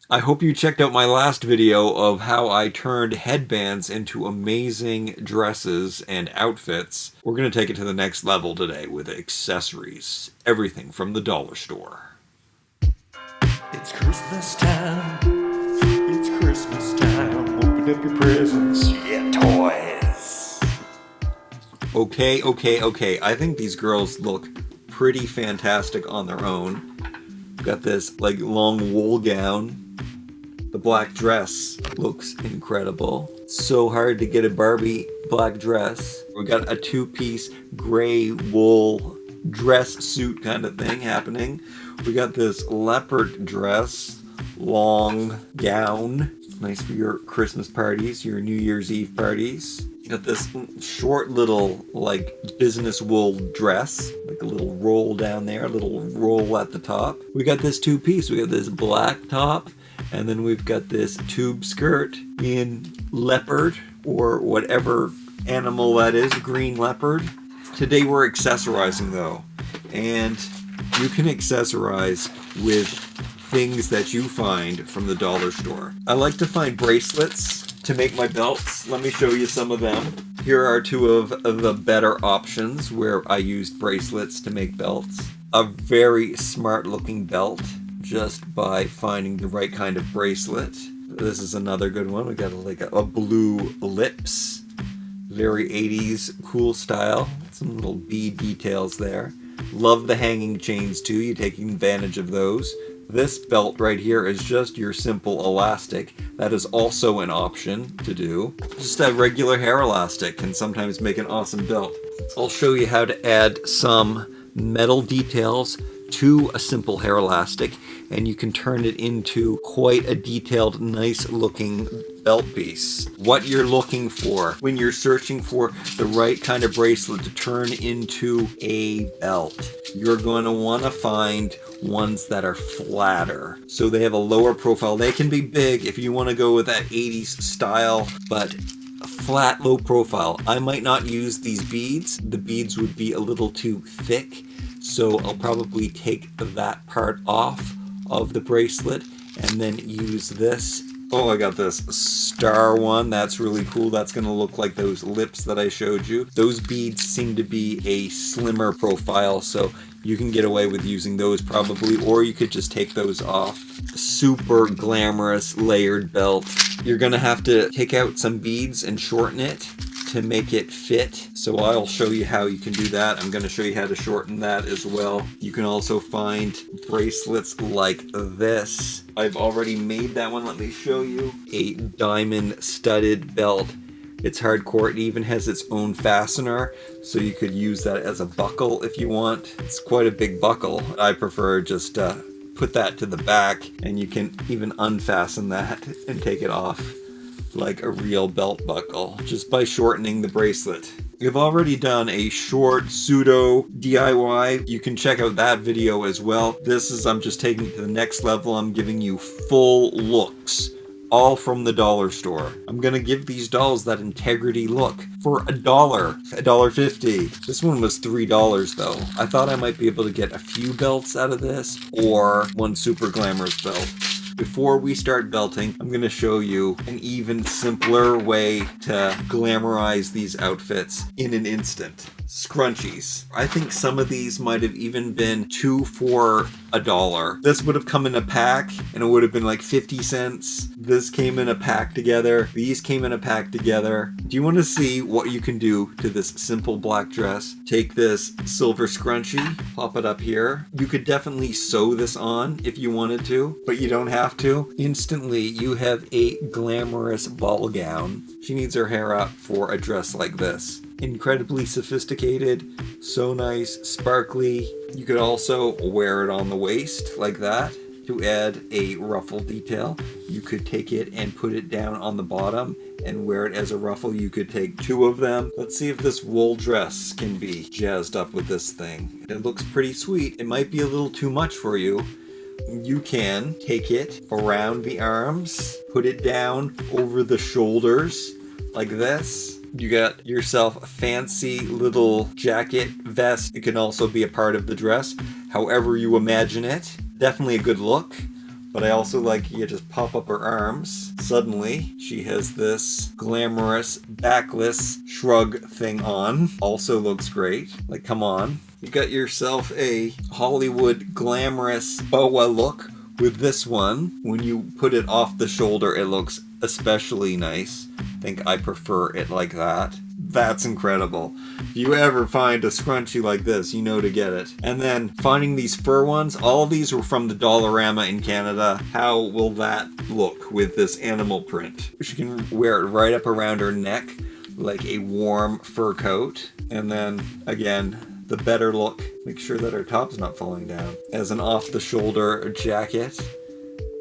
I hope you checked out my last video of how I turned headbands into amazing dresses and outfits. We're going to take it to the next level today with accessories. Everything from the dollar store. It's Christmas time. It's Christmas time. Open up your presents. Yeah, toys. Okay. I think these girls look pretty fantastic on their own. Got this like long wool gown. The black dress looks incredible. So hard to get a Barbie black dress. We got a two-piece gray wool dress suit kind of thing happening. We got this leopard dress, long gown. Nice for your Christmas parties, your New Year's Eve parties. Got this short little like business wool dress, like a little roll down there, a little roll at the top. We got this two-piece. We got this black top, and then we've got this tube skirt in leopard or whatever animal that is, green leopard. Today we're accessorizing though, and you can accessorize with things that you find from the dollar store. I like to find bracelets to make my belts. Let me show you some of them. Here are two of the better options where I used bracelets to make belts. A very smart looking belt just by finding the right kind of bracelet. This is another good one. We got like a blue lips. Very 80s cool style. Some little bead details there. Love the hanging chains too. You're taking advantage of those. This belt right here is just your simple elastic. That is also an option to do. Just a regular hair elastic can sometimes make an awesome belt. I'll show you how to add some metal details to a simple hair elastic, and you can turn it into quite a detailed, nice looking belt piece. What you're looking for when you're searching for the right kind of bracelet to turn into a belt, you're going to want to find ones that are flatter. So they have a lower profile. They can be big if you want to go with that 80s style, but a flat, low profile. I might not use these beads. The beads would be a little too thick. So I'll probably take that part off of the bracelet and then use this. Oh, I got this star one. That's really cool. That's going to look like those lips that I showed you. Those beads seem to be a slimmer profile, so you can get away with using those probably, or you could just take those off. Super glamorous layered belt. You're going to have to take out some beads and shorten it to make it fit. So I'll show you how you can do that. I'm going to show you how to shorten that as well. You can also find bracelets like this. I've already made that one. Let me show you. A diamond studded belt. It's hardcore. It even has its own fastener, so you could use that as a buckle if you want. It's quite a big buckle. I prefer just put that to the back, and you can even unfasten that and take it off like a real belt buckle just by shortening the bracelet. We've already done a short pseudo DIY. You can check out that video as well. I'm just taking it to the next level. I'm giving you full looks, all from the dollar store. I'm gonna give these dolls that integrity look for $1, $1.50. This one was $3 though. I thought I might be able to get a few belts out of this or one super glamorous belt. Before we start belting, I'm going to show you an even simpler way to glamorize these outfits in an instant. Scrunchies. I think some of these might have even been 2 for $1. This would have come in a pack and it would have been like 50 cents. This came in a pack together. These came in a pack together. Do you want to see what you can do to this simple black dress? Take this silver scrunchie, pop it up here. You could definitely sew this on if you wanted to, but you don't have to. Instantly, you have a glamorous ball gown. She needs her hair up for a dress like this. Incredibly sophisticated, so nice, sparkly. You could also wear it on the waist like that to add a ruffle detail. You could take it and put it down on the bottom and wear it as a ruffle. You could take 2 of them. Let's see if this wool dress can be jazzed up with this thing. It looks pretty sweet. It might be a little too much for you. You can take it around the arms, put it down over the shoulders like this. You got yourself a fancy little jacket, vest. It can also be a part of the dress, however you imagine it. Definitely a good look. But I also like you just pop up her arms. Suddenly, she has this glamorous, backless shrug thing on. Also looks great. Like, come on. You got yourself a Hollywood glamorous boa look with this one. When you put it off the shoulder, it looks especially nice. I think I prefer it like that. That's incredible. If you ever find a scrunchie like this, you know to get it. And then finding these fur ones, all of these were from the Dollarama in Canada. How will that look with this animal print? She can wear it right up around her neck like a warm fur coat. And then again, the better look, make sure that her top's not falling down. As an off-the-shoulder jacket.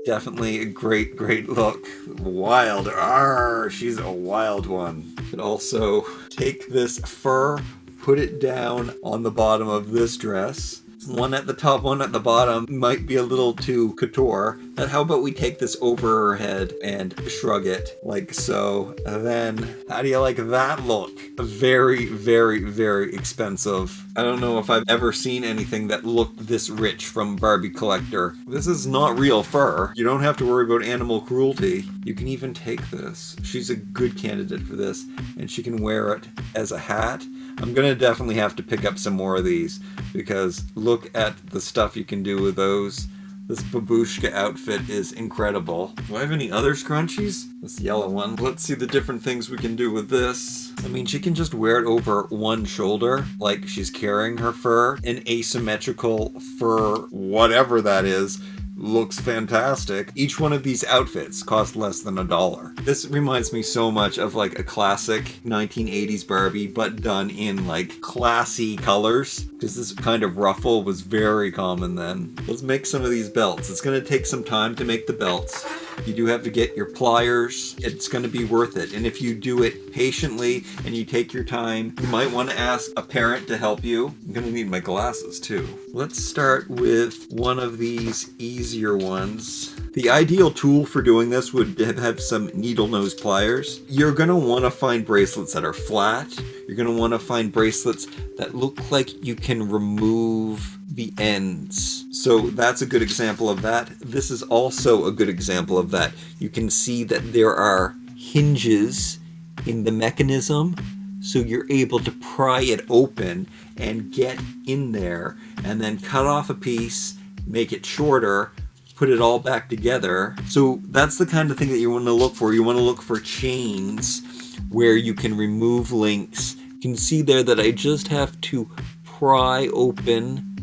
Definitely a great, great look. Wild. Arr, she's a wild one. You could also take this fur, put it down on the bottom of this dress. One at the top, one at the bottom might be a little too couture. But how about we take this over her head and shrug it like so. And then, how do you like that look? Very, very, very expensive. I don't know if I've ever seen anything that looked this rich from Barbie Collector. This is not real fur. You don't have to worry about animal cruelty. You can even take this. She's a good candidate for this, and she can wear it as a hat. I'm gonna definitely have to pick up some more of these because look at the stuff you can do with those. This babushka outfit is incredible. Do I have any other scrunchies? This yellow one. Let's see the different things we can do with this. I mean, she can just wear it over one shoulder like she's carrying her fur. An asymmetrical fur, whatever that is, looks fantastic. Each one of these outfits cost less than $1. This reminds me so much of like a classic 1980s Barbie, but done in like classy colors, because this kind of ruffle was very common then. Let's make some of these belts. It's going to take some time to make the belts. You do have to get your pliers. It's going to be worth it. And if you do it patiently and you take your time, you might want to ask a parent to help you. I'm going to need my glasses too. Let's start with one of these easier ones. The ideal tool for doing this would have some needle nose pliers. You're going to want to find bracelets that are flat. You're going to want to find bracelets that look like you can remove the ends. So that's a good example of that. This is also a good example of that. You can see that there are hinges in the mechanism, so you're able to pry it open and get in there and then cut off a piece, make it shorter, put it all back together. So that's the kind of thing that you want to look for. You want to look for chains where you can remove links. You can see there that I just have to pry open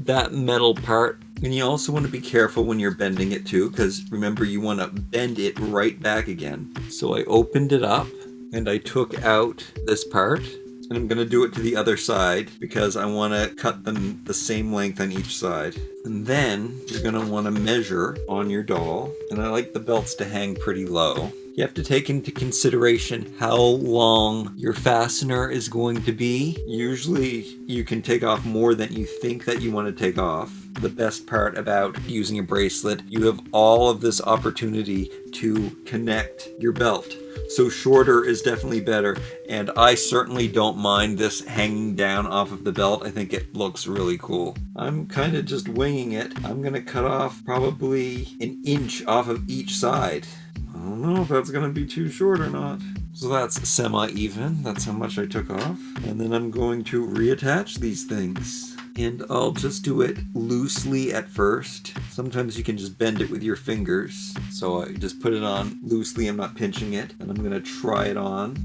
that metal part. And you also want to be careful when you're bending it too, because remember, you want to bend it right back again. So I opened it up and I took out this part, and I'm going to do it to the other side because I want to cut them the same length on each side. And then you're going to want to measure on your doll, and I like the belts to hang pretty low. You have to take into consideration how long your fastener is going to be. Usually you can take off more than you think that you want to take off. The best part about using a bracelet, you have all of this opportunity to connect your belt. So shorter is definitely better, and I certainly don't mind this hanging down off of the belt. I think it looks really cool. I'm kind of just winging it. I'm gonna cut off probably an inch off of each side. I don't know if that's gonna be too short or not. So that's semi-even. That's how much I took off. And then I'm going to reattach these things. And I'll just do it loosely at first. Sometimes you can just bend it with your fingers. So I just put it on loosely, I'm not pinching it. And I'm gonna try it on.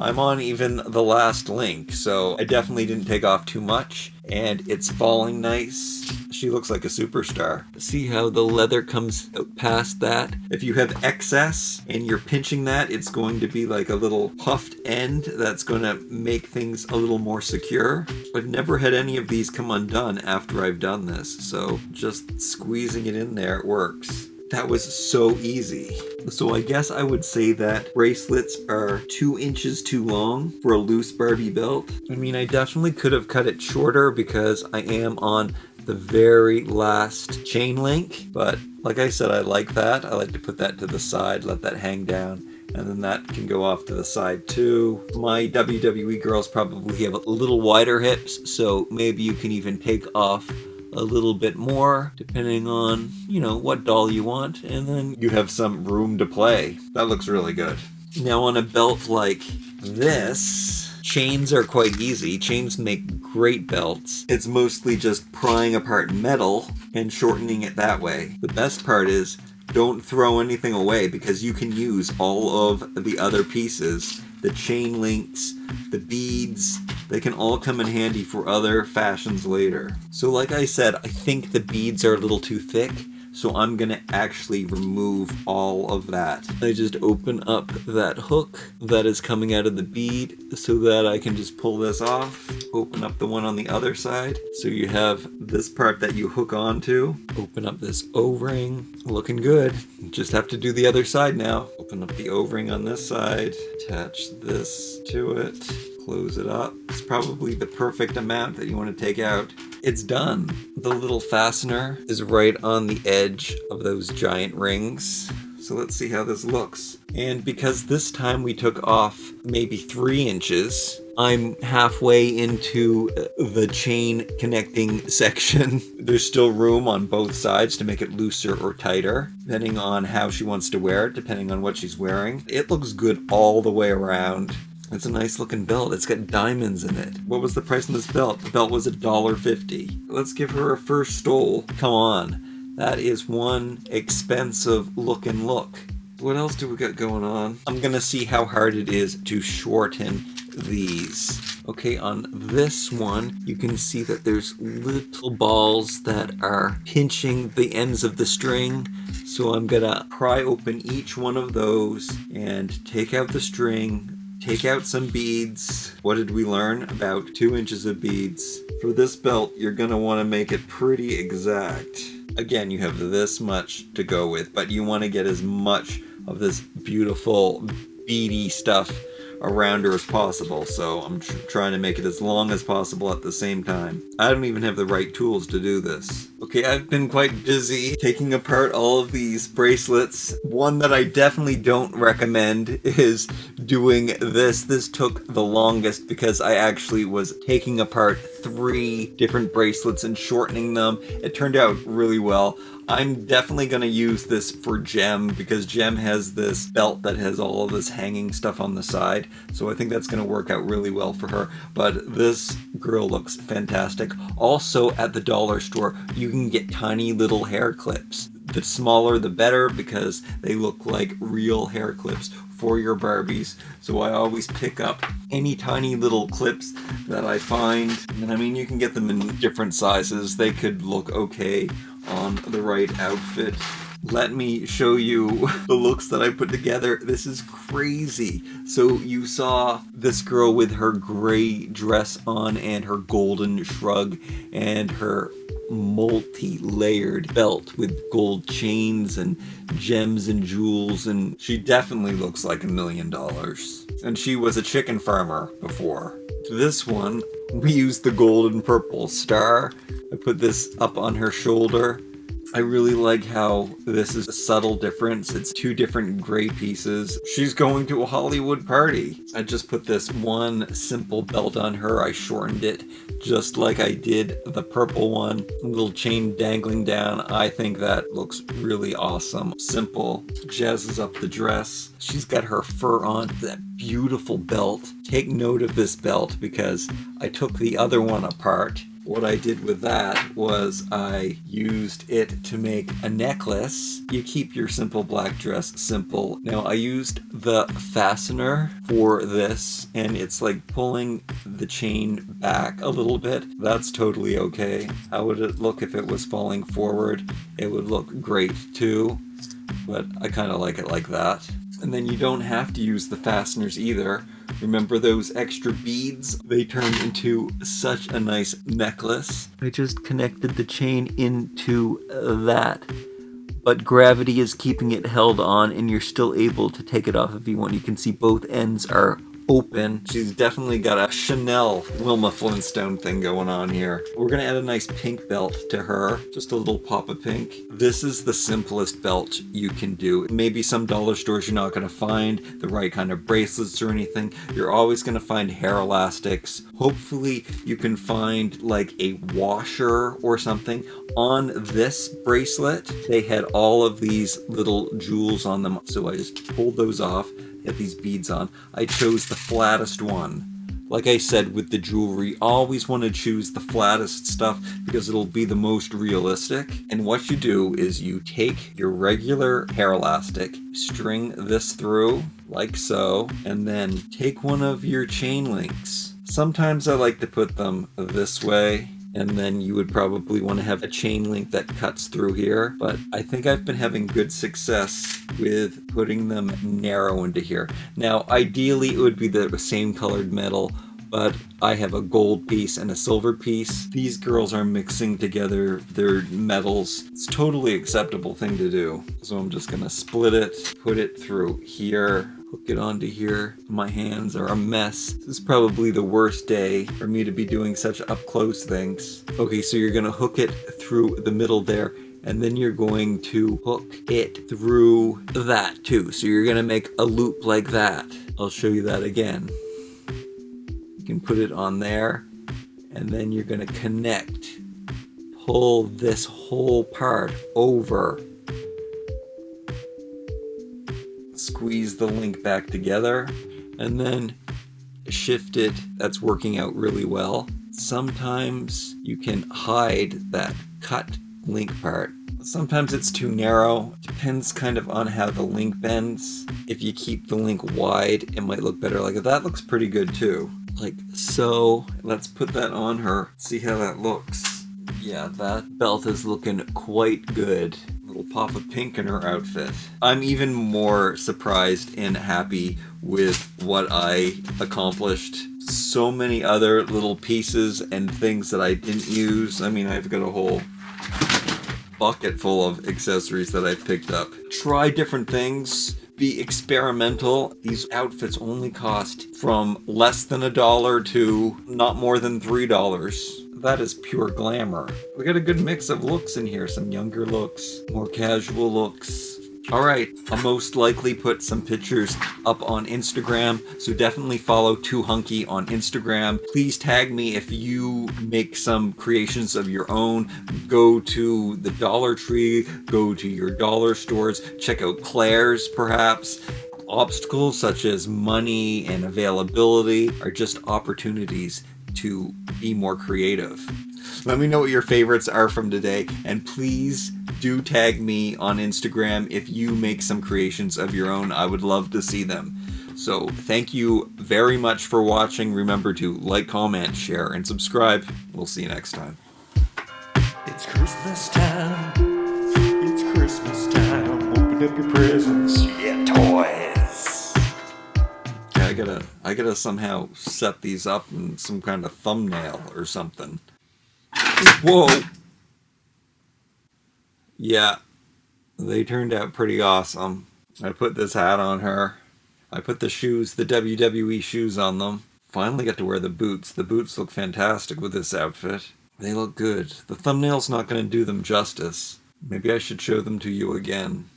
I'm on even the last link, so I definitely didn't take off too much. And it's falling nice. She looks like a superstar. See how the leather comes out past that? If you have excess and you're pinching that, it's going to be like a little puffed end that's going to make things a little more secure. I've never had any of these come undone after I've done this, so just squeezing it in there, it works. That was so easy. So I guess I would say that bracelets are 2 inches too long for a loose Barbie belt. I mean, I definitely could have cut it shorter because I am on the very last chain link. But like I said, I like that. I like to put that to the side, let that hang down. And then that can go off to the side too. My WWE girls probably have a little wider hips, so maybe you can even take off a little bit more, depending on, you know, what doll you want, and then you have some room to play. That looks really good. Now on a belt like this, chains are quite easy. Chains make great belts. It's mostly just prying apart metal and shortening it that way. The best part is, don't throw anything away because you can use all of the other pieces. The chain links, the beads, they can all come in handy for other fashions later. So like I said, I think the beads are a little too thick, so I'm gonna actually remove all of that. I just open up that hook that is coming out of the bead so that I can just pull this off. Open up the one on the other side. So you have this part that you hook onto. Open up this O-ring. Looking good. Just have to do the other side now. Open up the O-ring on this side. Attach this to it. Close it up. It's probably the perfect amount that you want to take out. It's done. The little fastener is right on the edge of those giant rings. So let's see how this looks. And because this time we took off maybe 3 inches, I'm halfway into the chain connecting section. There's still room on both sides to make it looser or tighter, depending on how she wants to wear it, depending on what she's wearing. It looks good all the way around. It's a nice looking belt. It's got diamonds in it. What was the price on this belt? The belt was $1.50. Let's give her a first stole. Come on. That is one expensive looking look. What else do we got going on? I'm gonna see how hard it is to shorten these. Okay, on this one, you can see that there's little balls that are pinching the ends of the string. So I'm gonna pry open each one of those and take out the string, take out some beads. What did we learn? About 2 inches of beads. For this belt, you're gonna wanna make it pretty exact. Again, you have this much to go with, but you wanna get as much of this beautiful beady stuff around her as possible, so I'm trying to make it as long as possible at the same time. I don't even have the right tools to do this. Okay, I've been quite busy taking apart all of these bracelets. One that I definitely don't recommend is doing this. This took the longest because I actually was taking apart 3 different bracelets and shortening them. It turned out really well. I'm definitely going to use this for Gem because Gem has this belt that has all of this hanging stuff on the side. So I think that's going to work out really well for her. But this girl looks fantastic. Also at the dollar store, you can get tiny little hair clips. The smaller the better because they look like real hair clips for your Barbies. So I always pick up any tiny little clips that I find. And I mean, you can get them in different sizes. They could look okay on the right outfit. Let me show you the looks that I put together. This is crazy. So you saw this girl with her gray dress on and her golden shrug and her multi-layered belt with gold chains and gems and jewels, and she definitely looks like $1 million. And she was a chicken farmer before. This one, we used the gold and purple star. I put this up on her shoulder. I really like how this is a subtle difference. It's 2 different gray pieces. She's going to a Hollywood party. I just put this one simple belt on her. I shortened it just like I did the purple one. A little chain dangling down. I think that looks really awesome. Simple. Jazzes up the dress. She's got her fur on. That beautiful belt. Take note of this belt because I took the other one apart. What I did with that was I used it to make a necklace. You keep your simple black dress simple. Now I used the fastener for this and it's like pulling the chain back a little bit. That's totally okay. How would it look if it was falling forward? It would look great too, but I kind of like it like that. And then you don't have to use the fasteners either. Remember those extra beads? They turn into such a nice necklace. I just connected the chain into that, but gravity is keeping it held on and you're still able to take it off if you want. You can see both ends are open. She's definitely got a Chanel Wilma Flintstone thing going on here. We're gonna add a nice pink belt to her, just a little pop of pink. This is the simplest belt you can do. Maybe some dollar stores you're not gonna find the right kind of bracelets or anything. You're always gonna find hair elastics. Hopefully you can find like a washer or something. On this bracelet, they had all of these little jewels on them, so I just pulled those off, had these beads on. I chose the flattest one. Like I said with the jewelry, always want to choose the flattest stuff because it'll be the most realistic. And what you do is you take your regular hair elastic, string this through like so, and then take one of your chain links. Sometimes I like to put them this way, and then you would probably want to have a chain link that cuts through here, but I think I've been having good success with putting them narrow into here. Now ideally it would be the same colored metal, but I have a gold piece and a silver piece. These girls are mixing together their metals. It's a totally acceptable thing to do. So I'm just gonna split it, put it through here, hook it onto here. My hands are a mess. This is probably the worst day for me to be doing such up close things. Okay, so you're gonna hook it through the middle there, and then you're going to hook it through that too. So you're gonna make a loop like that. I'll show you that again. You can put it on there, and then you're gonna connect. Pull this whole part over. Squeeze the link back together, and then shift it. That's working out really well. Sometimes you can hide that cut link part. Sometimes it's too narrow. Depends kind of on how the link bends. If you keep the link wide, it might look better. Like that looks pretty good too. Like so. Let's put that on her. See how that looks. Yeah, that belt is looking quite good. Little pop of pink in her outfit. I'm even more surprised and happy with what I accomplished. So many other little pieces and things that I didn't use. I mean, I've got a whole bucket full of accessories that I've picked up. Try different things. Be experimental. These outfits only cost from less than $1 to not more than $3. That is pure glamour. We got a good mix of looks in here. Some younger looks, more casual looks. All right, I'll most likely put some pictures up on Instagram, so definitely follow toohunky on Instagram. Please tag me if you make some creations of your own. Go to the Dollar Tree, go to your dollar stores, check out Claire's perhaps. Obstacles such as money and availability are just opportunities to be more creative. Let me know what your favorites are from today, and please do tag me on Instagram if you make some creations of your own. I would love to see them. So thank you very much for watching. Remember to like, comment, share, and subscribe. We'll see you next time. It's Christmas time. It's Christmas time. Open up your presents. Yeah, toys. Yeah, I gotta somehow set these up in some kind of thumbnail or something. Whoa! Yeah, they turned out pretty awesome. I put this hat on her. I put the shoes, the WWE shoes on them. Finally got to wear the boots. The boots look fantastic with this outfit. They look good. The thumbnail's not going to do them justice. Maybe I should show them to you again.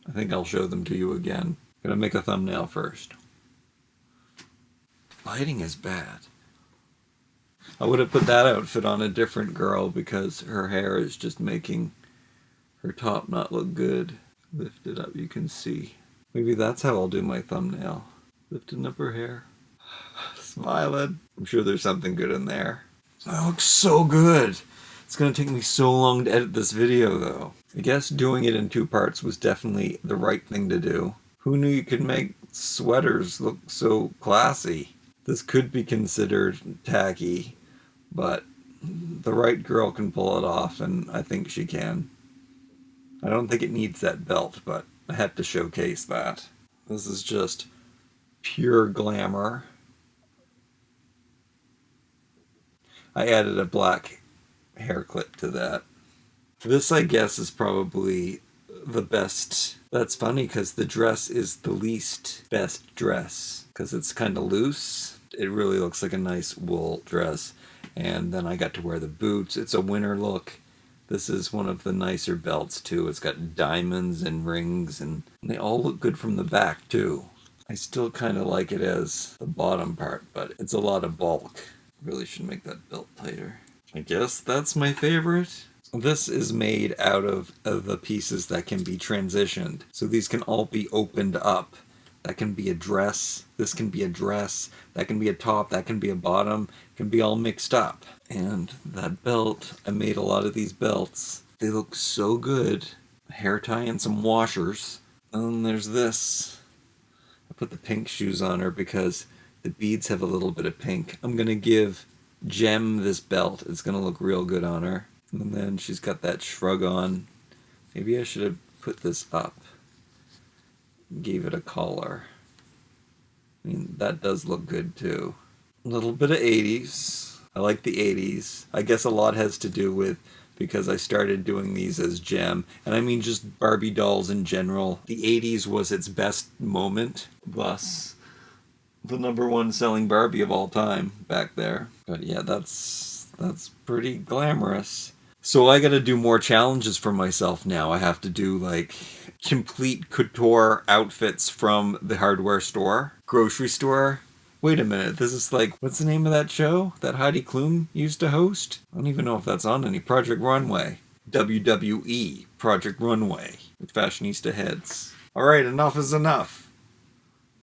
I think I'll show them to you again. Gonna make a thumbnail first. Lighting is bad. I would have put that outfit on a different girl because her hair is just making her top not look good. Lift it up, you can see. Maybe that's how I'll do my thumbnail. Lifting up her hair. Smiling. I'm sure there's something good in there. That looks so good. It's gonna take me so long to edit this video though. I guess doing it in 2 parts was definitely the right thing to do. Who knew you could make sweaters look so classy? This could be considered tacky, but the right girl can pull it off, and I think she can. I don't think it needs that belt, but I had to showcase that. This is just pure glamour. I added a black hair clip to that. This, I guess, is probably the best. That's funny because the dress is the least best dress because it's kind of loose. It really looks like a nice wool dress. And then I got to wear the boots. It's a winter look. This is one of the nicer belts too. It's got diamonds and rings, and they all look good from the back too. I still kind of like it as the bottom part, but it's a lot of bulk. Really should make that belt tighter. I guess that's my favorite. This is made out of the pieces that can be transitioned. So these can all be opened up. That can be a dress. This can be a dress. That can be a top. That can be a bottom. It can be all mixed up. And that belt, I made a lot of these belts. They look so good. A hair tie and some washers. And then there's this. I put the pink shoes on her because the beads have a little bit of pink. I'm going to give Gem this belt. It's going to look real good on her. And then she's got that shrug on. Maybe I should have put this up. Gave it a collar. I mean, that does look good too. A little bit of 80s. I like the 80s. I guess a lot has to do with because I started doing these as Gem. And I mean just Barbie dolls in general. The 80s was its best moment. Thus, the #1 selling Barbie of all time back there. But yeah, that's pretty glamorous. So I gotta do more challenges for myself now. I have to do like complete couture outfits from the hardware store, grocery store. Wait a minute, this is like, what's the name of that show that Heidi Klum used to host? I don't even know if that's on any. Project Runway. WWE Project Runway with fashionista heads. Alright, enough is enough.